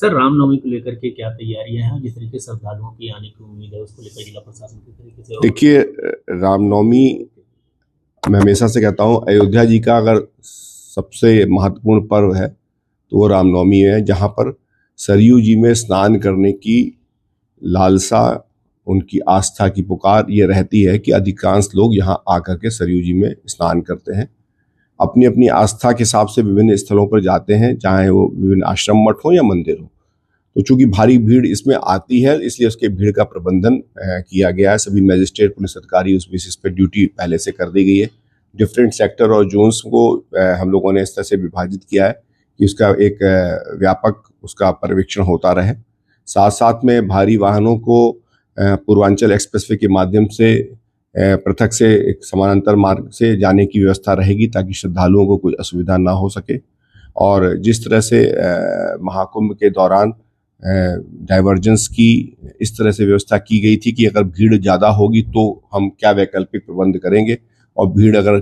Sir, Ramnavami को लेकर के क्या तैयारियां हैं? जिस तरीके से श्रद्धालुओं की आने की उम्मीद है, उसको लेकर जिला प्रशासन किस तरीके से? देखिए, रामनवमी मैं हमेशा से कहता हूँ, अयोध्या जी का अगर सबसे महत्वपूर्ण पर्व है तो वो रामनवमी है, जहाँ पर सरयू जी में स्नान करने की लालसा, उनकी आस्था की पुकार ये रहती है कि अधिकांश लोग यहाँ आकर के सरयू जी में स्नान करते हैं। अपनी अपनी आस्था के हिसाब से विभिन्न स्थलों पर जाते हैं, चाहे वो विभिन्न आश्रम मठ हो या मंदिर हो। तो चूंकि भारी भीड़ इसमें आती है, इसलिए उसके भीड़ का प्रबंधन किया गया है। सभी मजिस्ट्रेट, पुलिस अधिकारी उस बेसिस पे ड्यूटी पहले से कर दी गई है। डिफरेंट सेक्टर और जोन्स को हम लोगों ने इस तरह से विभाजित किया है कि उसका एक व्यापक उसका पर्यवेक्षण होता रहे। साथ साथ में भारी वाहनों को पूर्वांचल एक्सप्रेसवे के माध्यम से पृथक से एक समानांतर मार्ग से जाने की व्यवस्था रहेगी, ताकि श्रद्धालुओं को कोई असुविधा ना हो सके। और जिस तरह से महाकुंभ के दौरान डाइवर्जेंस की इस तरह से व्यवस्था की गई थी कि अगर भीड़ ज़्यादा होगी तो हम क्या वैकल्पिक प्रबंध करेंगे, और भीड़ अगर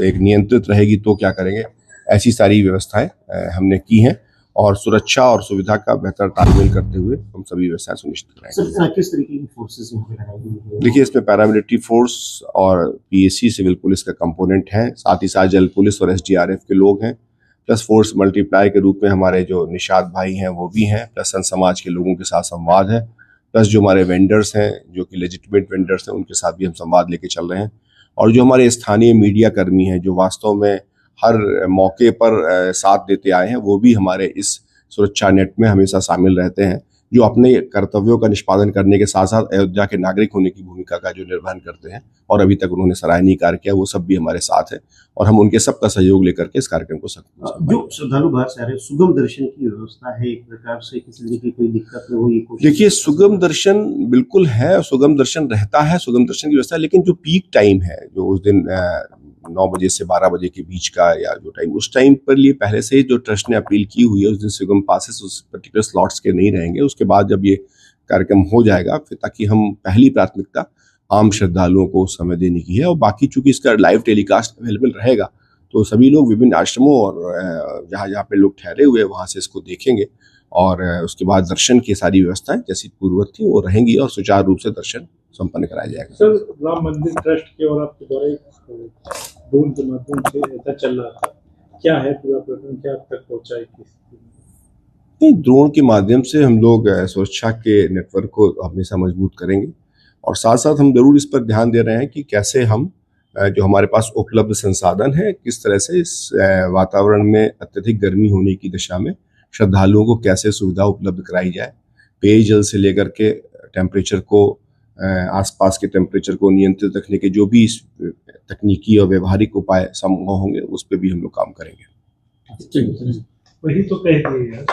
एक नियंत्रित रहेगी तो क्या करेंगे, ऐसी सारी व्यवस्थाएं हमने की हैं। और सुरक्षा और सुविधा का बेहतर तालमेल करते हुए हम सभी व्यवस्थाएं सुनिश्चित करेंगे। किस तरीके की फोर्सेस लगाई गई है? देखिए, इसमें पैरामिलिट्री फोर्स और पीएसी सिविल पुलिस का कंपोनेंट है, साथ ही साथ जल पुलिस और एसडीआरएफ के लोग हैं, प्लस फोर्स मल्टीप्लाई के रूप में हमारे जो निषाद भाई हैं वो भी हैं, प्लस संत समाज के लोगों के साथ संवाद है, प्लस जो हमारे वेंडर्स हैं जो कि लेजिटिमेट वेंडर्स हैं उनके साथ भी हम संवाद लेके चल रहे हैं। और जो हमारे स्थानीय मीडिया कर्मी हैं जो वास्तव में हर मौके पर साथ देते आए हैं, वो भी हमारे इस सुरक्षा नेट में हमेशा शामिल रहते हैं, जो अपने कर्तव्यों का निष्पादन करने के साथ साथ अयोध्या के नागरिक होने की भूमिका का जो निर्वहन करते हैं और अभी तक उन्होंने सराहनीय कार्य किया, वो सब भी हमारे साथ है। और हम उनके सबका सहयोग लेकर के इस कार्यक्रम को जो श्रद्धालु बाहर से आ रहे हैं, सुगम दर्शन की व्यवस्था है एक प्रकार से, किसी तरीके की कोई दिक्कत न हो ये कोशिश? देखिए, सुगम दर्शन बिल्कुल है, सुगम दर्शन रहता है, सुगम दर्शन की व्यवस्था। लेकिन जो पीक टाइम है, जो उस दिन 9 बजे से 12 बजे के बीच का या जो टाइम, उस टाइम पर लिए पहले से ही जो ट्रस्ट ने अपील की हुई है, उस दिन सुगम पासेस उस पर्टिकुलर स्लॉट्स के नहीं रहेंगे। उसके बाद जब ये कार्यक्रम हो जाएगा फिर, ताकि हम पहली प्राथमिकता आम श्रद्धालुओं को समय देने की है। और बाकी चूंकि इसका लाइव टेलीकास्ट अवेलेबल रहेगा तो सभी लोग विभिन्न आश्रमों और जहाँ जहाँ पे लोग ठहरे हुए हैं वहाँ से इसको देखेंगे, और उसके बाद दर्शन की सारी व्यवस्थाएं जैसी पूर्ववत थी वो रहेंगी और सुचारू रूप से दर्शन संपन्न कराया जाएगा। सर, राम मंदिर ट्रस्ट के और आपके द्वारा ड्रोन के माध्यम से ऐसा चल रहा था, क्या है पूरा प्रकरण, क्या अब तक पहुंचा है? नहीं, ड्रोन के माध्यम से हम लोग सुरक्षा के नेटवर्क को हमेशा मजबूत करेंगे, और साथ साथ हम जरूर इस पर ध्यान दे रहे हैं कि कैसे हम जो हमारे पास उपलब्ध संसाधन है, किस तरह से इस वातावरण में अत्यधिक गर्मी होने की दशा में श्रद्धालुओं को कैसे सुविधा उपलब्ध कराई जाए। पेयजल से लेकर के टेम्परेचर को, आसपास के टेम्परेचर को नियंत्रित रखने के जो भी तकनीकी और व्यवहारिक उपाय संभव होंगे, उस पर भी हम लोग काम करेंगे। वही तो कह दिए यार।